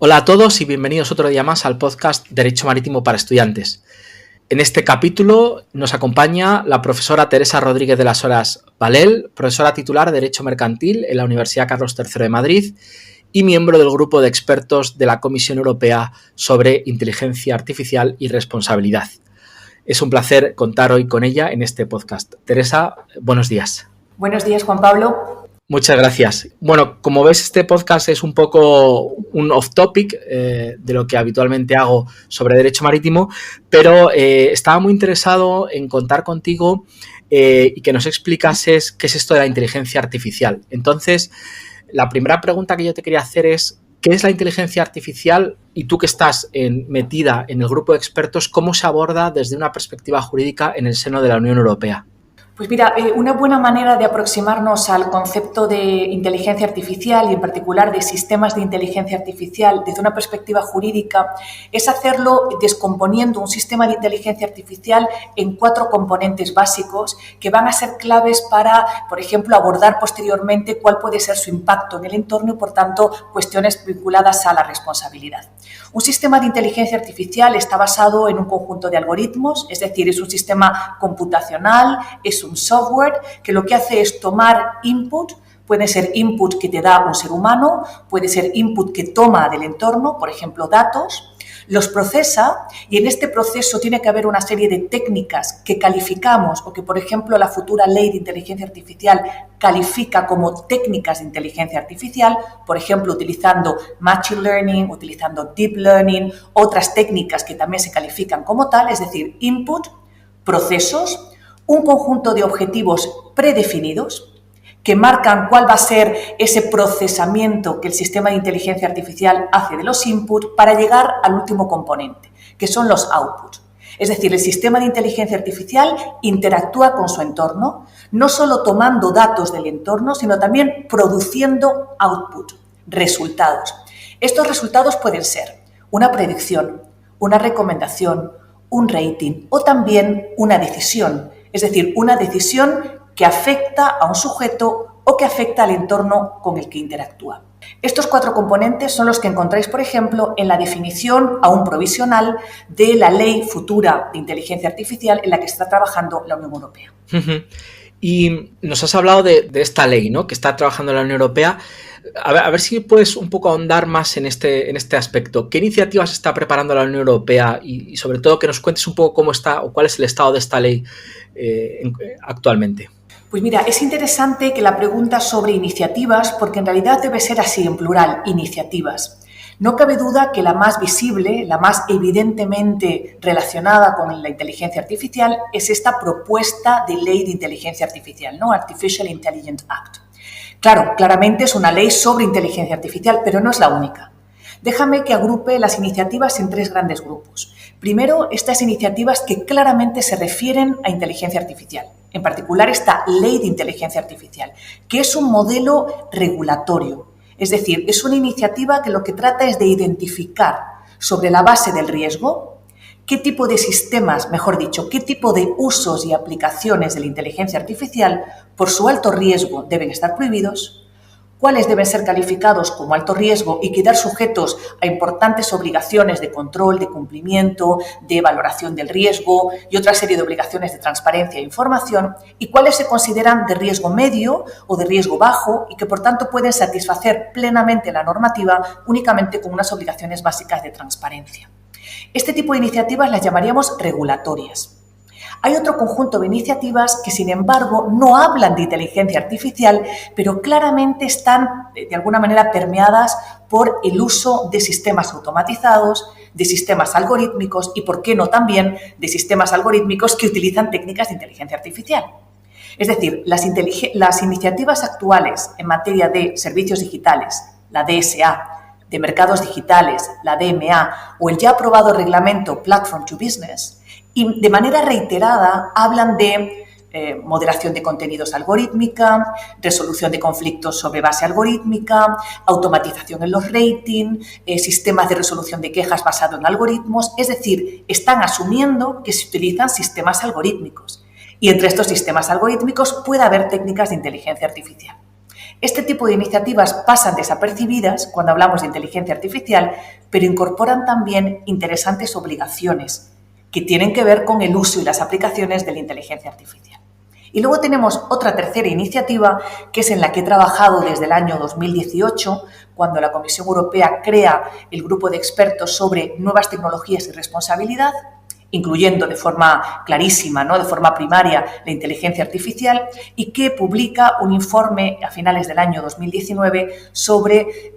Hola a todos y bienvenidos otro día más al podcast Derecho Marítimo para Estudiantes. En este capítulo nos acompaña la profesora Teresa Rodríguez de las Heras Valel, profesora titular de Derecho Mercantil en la Universidad Carlos III de Madrid y miembro del grupo de expertos de la Comisión Europea sobre Inteligencia Artificial y Responsabilidad. Es un placer contar hoy con ella en este podcast. Teresa, buenos días. Buenos días, Juan Pablo. Muchas gracias. Bueno, como ves, este podcast es un poco un off-topic de lo que habitualmente hago sobre derecho marítimo, pero estaba muy interesado en contar contigo y que nos explicases qué es esto de la inteligencia artificial. Entonces, la primera pregunta que yo te quería hacer es, ¿qué es la inteligencia artificial? Y tú que estás metida en el grupo de expertos, ¿cómo se aborda desde una perspectiva jurídica en el seno de la Unión Europea? Pues mira, una buena manera de aproximarnos al concepto de inteligencia artificial y en particular de sistemas de inteligencia artificial desde una perspectiva jurídica es hacerlo descomponiendo un sistema de inteligencia artificial en 4 componentes básicos que van a ser claves para, por ejemplo, abordar posteriormente cuál puede ser su impacto en el entorno y, por tanto, cuestiones vinculadas a la responsabilidad. Un sistema de inteligencia artificial está basado en un conjunto de algoritmos, es decir, es un sistema computacional, es un software que lo que hace es tomar input, puede ser input que te da un ser humano, puede ser input que toma del entorno, por ejemplo, datos, los procesa y en este proceso tiene que haber una serie de técnicas que calificamos o que, por ejemplo, la futura ley de inteligencia artificial califica como técnicas de inteligencia artificial, por ejemplo, utilizando machine learning, utilizando deep learning, otras técnicas que también se califican como tal, es decir, input, procesos, un conjunto de objetivos predefinidos que marcan cuál va a ser ese procesamiento que el sistema de inteligencia artificial hace de los inputs para llegar al último componente, que son los outputs. Es decir, el sistema de inteligencia artificial interactúa con su entorno, no solo tomando datos del entorno, sino también produciendo output, resultados. Estos resultados pueden ser una predicción, una recomendación, un rating o también una decisión. Es decir, una decisión que afecta a un sujeto o que afecta al entorno con el que interactúa. Estos 4 componentes son los que encontráis, por ejemplo, en la definición aún provisional de la ley futura de inteligencia artificial en la que está trabajando la Unión Europea. Y nos has hablado de esta ley, ¿no?, que está trabajando la Unión Europea. A ver si puedes un poco ahondar más en este aspecto. ¿Qué iniciativas está preparando la Unión Europea? Y sobre todo que nos cuentes un poco cómo está o cuál es el estado de esta ley actualmente. Pues mira, es interesante que la pregunta sobre iniciativas, porque en realidad debe ser así, en plural, iniciativas. No cabe duda que la más visible, la más evidentemente relacionada con la inteligencia artificial es esta propuesta de ley de inteligencia artificial, ¿no? Artificial Intelligence Act. Claro, claramente es una ley sobre inteligencia artificial, pero no es la única. Déjame que agrupe las iniciativas en 3 grandes grupos. Primero, estas iniciativas que claramente se refieren a inteligencia artificial, en particular esta ley de inteligencia artificial, que es un modelo regulatorio. Es decir, es una iniciativa que lo que trata es de identificar sobre la base del riesgo qué tipo de sistemas, mejor dicho, qué tipo de usos y aplicaciones de la inteligencia artificial por su alto riesgo deben estar prohibidos, cuáles deben ser calificados como alto riesgo y quedar sujetos a importantes obligaciones de control, de cumplimiento, de valoración del riesgo y otra serie de obligaciones de transparencia e información, y cuáles se consideran de riesgo medio o de riesgo bajo y que por tanto pueden satisfacer plenamente la normativa únicamente con unas obligaciones básicas de transparencia. Este tipo de iniciativas las llamaríamos regulatorias. Hay otro conjunto de iniciativas que, sin embargo, no hablan de inteligencia artificial, pero claramente están, de alguna manera, permeadas por el uso de sistemas automatizados, de sistemas algorítmicos y, por qué no también, de sistemas algorítmicos que utilizan técnicas de inteligencia artificial. Es decir, las iniciativas actuales en materia de servicios digitales, la DSA, de mercados digitales, la DMA, o el ya aprobado reglamento Platform to Business, y de manera reiterada hablan de moderación de contenidos algorítmica, resolución de conflictos sobre base algorítmica, automatización en los ratings, sistemas de resolución de quejas basado en algoritmos. Es decir, están asumiendo que se utilizan sistemas algorítmicos y entre estos sistemas algorítmicos puede haber técnicas de inteligencia artificial. Este tipo de iniciativas pasan desapercibidas cuando hablamos de inteligencia artificial, pero incorporan también interesantes obligaciones que tienen que ver con el uso y las aplicaciones de la inteligencia artificial. Y luego tenemos otra tercera iniciativa, que es en la que he trabajado desde el año 2018, cuando la Comisión Europea crea el grupo de expertos sobre nuevas tecnologías y responsabilidad, incluyendo de forma clarísima, de forma primaria, la inteligencia artificial, y que publica un informe a finales del año 2019 sobre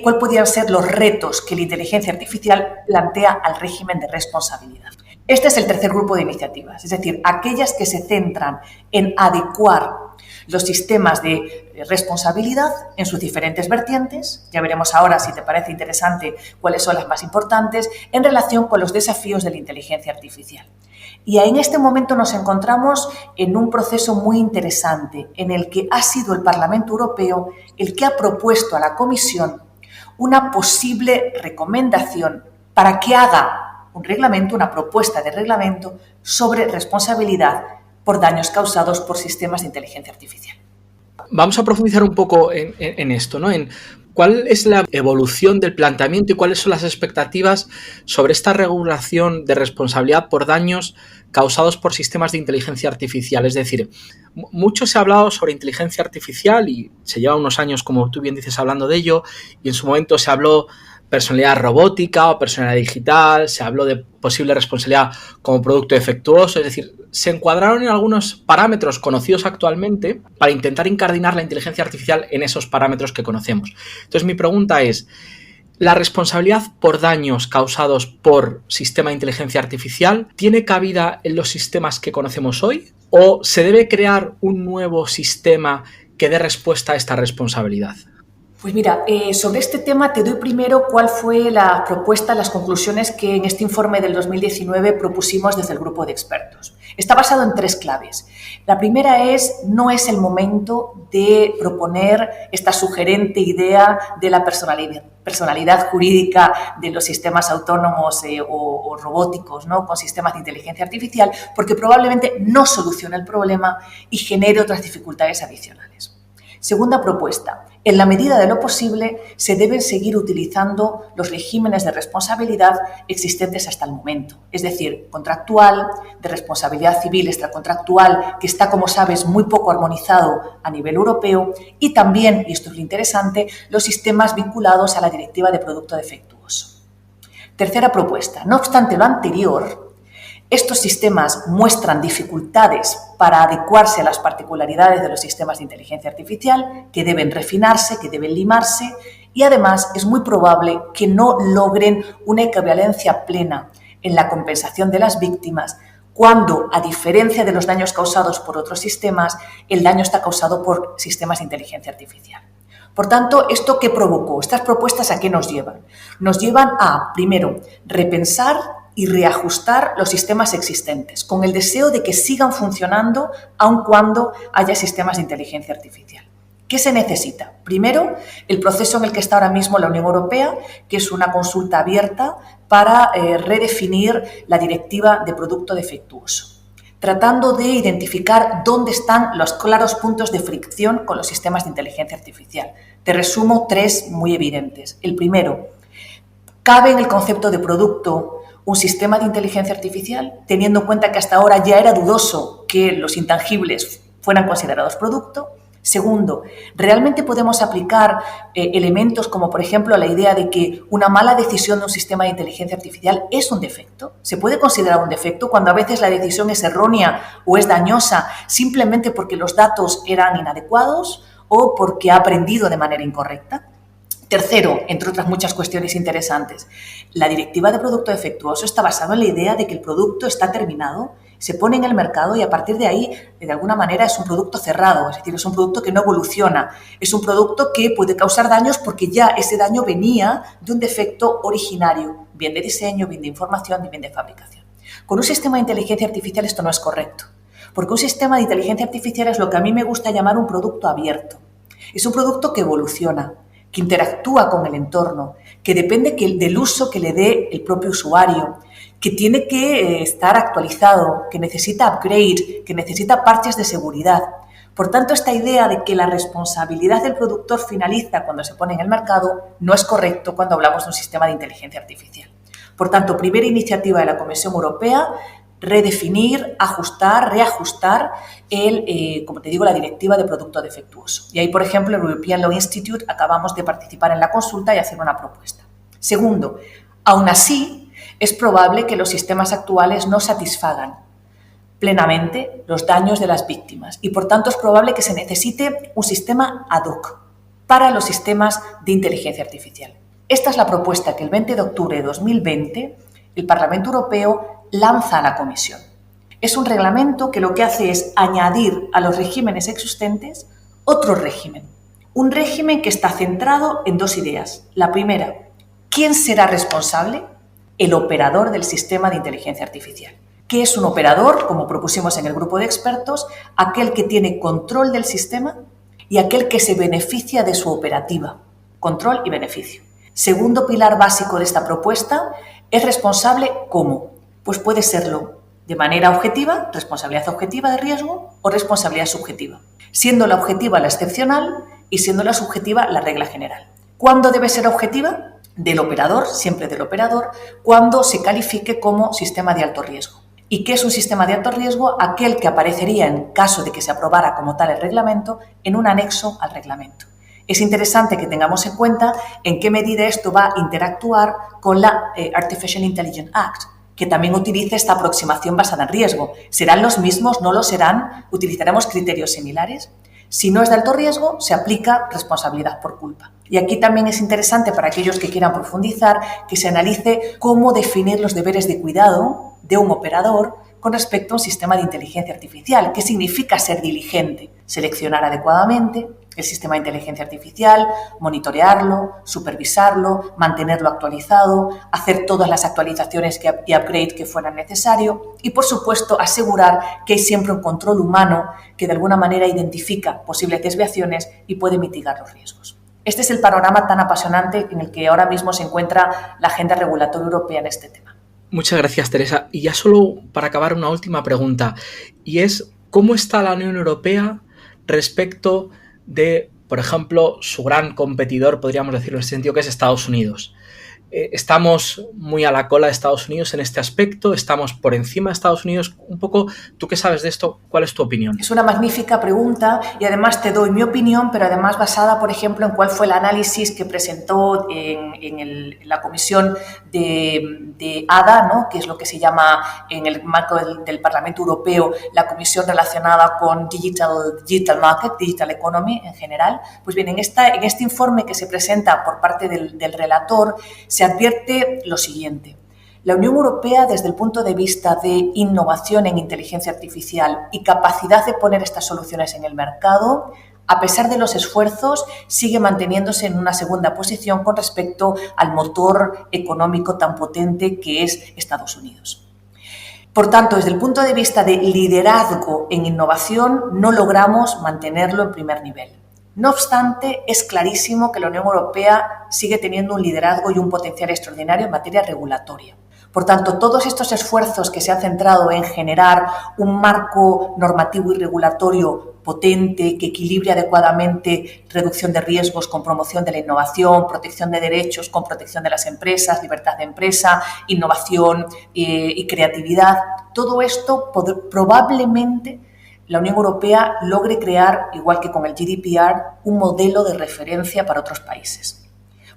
cuáles podían ser los retos que la inteligencia artificial plantea al régimen de responsabilidad. Este es el tercer grupo de iniciativas, es decir, aquellas que se centran en adecuar los sistemas de responsabilidad en sus diferentes vertientes. Ya veremos ahora, si te parece interesante, cuáles son las más importantes en relación con los desafíos de la inteligencia artificial. Y en este momento nos encontramos en un proceso muy interesante en el que ha sido el Parlamento Europeo el que ha propuesto a la Comisión una posible recomendación para que haga un reglamento, una propuesta de reglamento sobre responsabilidad por daños causados por sistemas de inteligencia artificial. Vamos a profundizar un poco en esto, ¿no? En cuál es la evolución del planteamiento y cuáles son las expectativas sobre esta regulación de responsabilidad por daños causados por sistemas de inteligencia artificial. Es decir, mucho se ha hablado sobre inteligencia artificial y se lleva unos años, como tú bien dices, hablando de ello, y en su momento se habló personalidad robótica o personalidad digital, se habló de posible responsabilidad como producto defectuoso, es decir, se encuadraron en algunos parámetros conocidos actualmente para intentar incardinar la inteligencia artificial en esos parámetros que conocemos. Entonces, mi pregunta es, ¿la responsabilidad por daños causados por sistema de inteligencia artificial tiene cabida en los sistemas que conocemos hoy? ¿O se debe crear un nuevo sistema que dé respuesta a esta responsabilidad? Pues mira, sobre este tema te doy primero cuál fue la propuesta, las conclusiones que en este informe del 2019 propusimos desde el grupo de expertos. Está basado en 3 claves. La primera es, no es el momento de proponer esta sugerente idea de la personalidad jurídica de los sistemas autónomos o robóticos, ¿no? Con sistemas de inteligencia artificial, porque probablemente no soluciona el problema y genere otras dificultades adicionales. Segunda propuesta, en la medida de lo posible se deben seguir utilizando los regímenes de responsabilidad existentes hasta el momento, es decir, contractual, de responsabilidad civil extracontractual, que está, como sabes, muy poco armonizado a nivel europeo, y también, y esto es lo interesante, los sistemas vinculados a la Directiva de Producto Defectuoso. Tercera propuesta, no obstante lo anterior, estos sistemas muestran dificultades para adecuarse a las particularidades de los sistemas de inteligencia artificial, que deben refinarse, que deben limarse, y además es muy probable que no logren una equivalencia plena en la compensación de las víctimas, cuando, a diferencia de los daños causados por otros sistemas, el daño está causado por sistemas de inteligencia artificial. Por tanto, ¿esto qué provocó? ¿Estas propuestas a qué nos llevan? Nos llevan a, primero, repensar y reajustar los sistemas existentes, con el deseo de que sigan funcionando aun cuando haya sistemas de inteligencia artificial. ¿Qué se necesita? Primero, el proceso en el que está ahora mismo la Unión Europea, que es una consulta abierta para redefinir la Directiva de Producto Defectuoso, tratando de identificar dónde están los claros puntos de fricción con los sistemas de inteligencia artificial. Te resumo 3 muy evidentes. El primero, ¿cabe en el concepto de producto un sistema de inteligencia artificial, teniendo en cuenta que hasta ahora ya era dudoso que los intangibles fueran considerados producto? Segundo, ¿realmente podemos aplicar elementos como, por ejemplo, la idea de que una mala decisión de un sistema de inteligencia artificial es un defecto? ¿Se puede considerar un defecto cuando a veces la decisión es errónea o es dañosa simplemente porque los datos eran inadecuados o porque ha aprendido de manera incorrecta? Tercero, entre otras muchas cuestiones interesantes, la Directiva de Producto Defectuoso está basada en la idea de que el producto está terminado, se pone en el mercado y a partir de ahí, de alguna manera, es un producto cerrado, es decir, es un producto que no evoluciona, es un producto que puede causar daños porque ya ese daño venía de un defecto originario, bien de diseño, bien de información, bien de fabricación. Con un sistema de inteligencia artificial esto no es correcto, porque un sistema de inteligencia artificial es lo que a mí me gusta llamar un producto abierto. Es un producto que evoluciona, que interactúa con el entorno, que depende del uso que le dé el propio usuario, que tiene que estar actualizado, que necesita upgrade, que necesita parches de seguridad. Por tanto, esta idea de que la responsabilidad del productor finaliza cuando se pone en el mercado no es correcto cuando hablamos de un sistema de inteligencia artificial. Por tanto, primera iniciativa de la Comisión Europea, redefinir, ajustar, reajustar como te digo, la directiva de producto defectuoso. Y ahí, por ejemplo, el European Law Institute acabamos de participar en la consulta y hacer una propuesta. Segundo, aún así, es probable que los sistemas actuales no satisfagan plenamente los daños de las víctimas y, por tanto, es probable que se necesite un sistema ad hoc para los sistemas de inteligencia artificial. Esta es la propuesta que el 20 de octubre de 2020 el Parlamento Europeo lanza a la Comisión. Es un reglamento que lo que hace es añadir a los regímenes existentes otro régimen. Un régimen que está centrado en dos ideas. La primera, ¿quién será responsable? El operador del sistema de inteligencia artificial. ¿Qué es un operador? Como propusimos en el grupo de expertos, aquel que tiene control del sistema y aquel que se beneficia de su operativa. Control y beneficio. Segundo pilar básico de esta propuesta, ¿es responsable cómo? Pues puede serlo de manera objetiva, responsabilidad objetiva de riesgo, o responsabilidad subjetiva, siendo la objetiva la excepcional y siendo la subjetiva la regla general. ¿Cuándo debe ser objetiva? Del operador, siempre del operador, cuando se califique como sistema de alto riesgo. ¿Y qué es un sistema de alto riesgo? Aquel que aparecería, en caso de que se aprobara como tal el reglamento, en un anexo al reglamento. Es interesante que tengamos en cuenta en qué medida esto va a interactuar con la Artificial Intelligence Act, que también utiliza esta aproximación basada en riesgo. ¿Serán los mismos? ¿No lo serán? ¿Utilizaremos criterios similares? Si no es de alto riesgo, se aplica responsabilidad por culpa. Y aquí también es interesante para aquellos que quieran profundizar que se analice cómo definir los deberes de cuidado de un operador con respecto a un sistema de inteligencia artificial. ¿Qué significa ser diligente? Seleccionar adecuadamente el sistema de inteligencia artificial, monitorearlo, supervisarlo, mantenerlo actualizado, hacer todas las actualizaciones y upgrade que fueran necesario y, por supuesto, asegurar que hay siempre un control humano que de alguna manera identifica posibles desviaciones y puede mitigar los riesgos. Este es el panorama tan apasionante en el que ahora mismo se encuentra la agenda regulatoria europea en este tema. Muchas gracias, Teresa. Y ya solo para acabar, una última pregunta, y es ¿cómo está la Unión Europea respecto de, por ejemplo, su gran competidor, podríamos decirlo en ese sentido, que es Estados Unidos? ¿Estamos muy a la cola de Estados Unidos en este aspecto? ¿Estamos por encima de Estados Unidos? Un poco, ¿tú qué sabes de esto? ¿Cuál es tu opinión? Es una magnífica pregunta y además te doy mi opinión, pero además basada, por ejemplo, en cuál fue el análisis que presentó en la comisión de ADA, ¿no? Que es lo que se llama en el marco del Parlamento Europeo la comisión relacionada con Digital Market, Digital Economy en general. Pues bien, en este informe que se presenta por parte del relator se advierte lo siguiente. La Unión Europea, desde el punto de vista de innovación en inteligencia artificial y capacidad de poner estas soluciones en el mercado, a pesar de los esfuerzos, sigue manteniéndose en una segunda posición con respecto al motor económico tan potente que es Estados Unidos. Por tanto, desde el punto de vista de liderazgo en innovación, no logramos mantenerlo en primer nivel. No obstante, es clarísimo que la Unión Europea sigue teniendo un liderazgo y un potencial extraordinario en materia regulatoria. Por tanto, todos estos esfuerzos que se han centrado en generar un marco normativo y regulatorio potente que equilibre adecuadamente reducción de riesgos con promoción de la innovación, protección de derechos con protección de las empresas, libertad de empresa, innovación y creatividad, todo esto probablemente la Unión Europea logre crear, igual que con el GDPR, un modelo de referencia para otros países.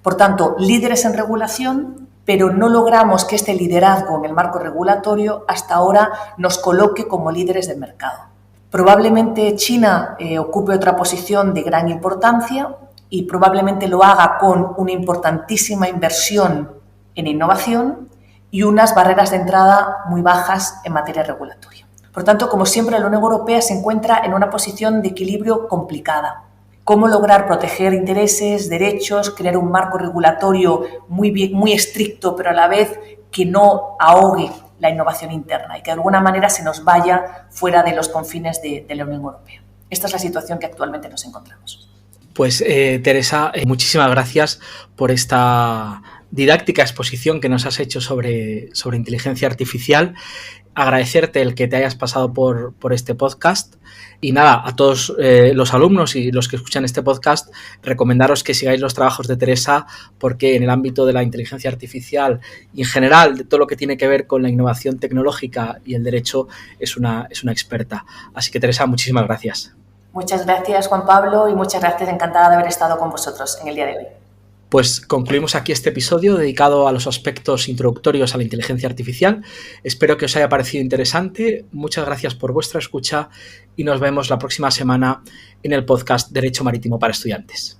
Por tanto, líderes en regulación, pero no logramos que este liderazgo en el marco regulatorio hasta ahora nos coloque como líderes del mercado. Probablemente China ocupe otra posición de gran importancia y probablemente lo haga con una importantísima inversión en innovación y unas barreras de entrada muy bajas en materia regulatoria. Por tanto, como siempre, la Unión Europea se encuentra en una posición de equilibrio complicada. Cómo lograr proteger intereses, derechos, crear un marco regulatorio muy estricto, pero a la vez que no ahogue la innovación interna y que de alguna manera se nos vaya fuera de los confines de la Unión Europea. Esta es la situación que actualmente nos encontramos. Pues Teresa, muchísimas gracias por esta didáctica exposición que nos has hecho sobre inteligencia artificial. Agradecerte el que te hayas pasado por este podcast y nada, a todos los alumnos y los que escuchan este podcast, recomendaros que sigáis los trabajos de Teresa, porque en el ámbito de la inteligencia artificial y en general de todo lo que tiene que ver con la innovación tecnológica y el derecho es una experta. Así que Teresa, muchísimas gracias. Muchas gracias, Juan Pablo, y muchas gracias, encantada de haber estado con vosotros en el día de hoy. Pues concluimos aquí este episodio dedicado a los aspectos introductorios a la inteligencia artificial. Espero que os haya parecido interesante. Muchas gracias por vuestra escucha y nos vemos la próxima semana en el podcast Derecho Marítimo para Estudiantes.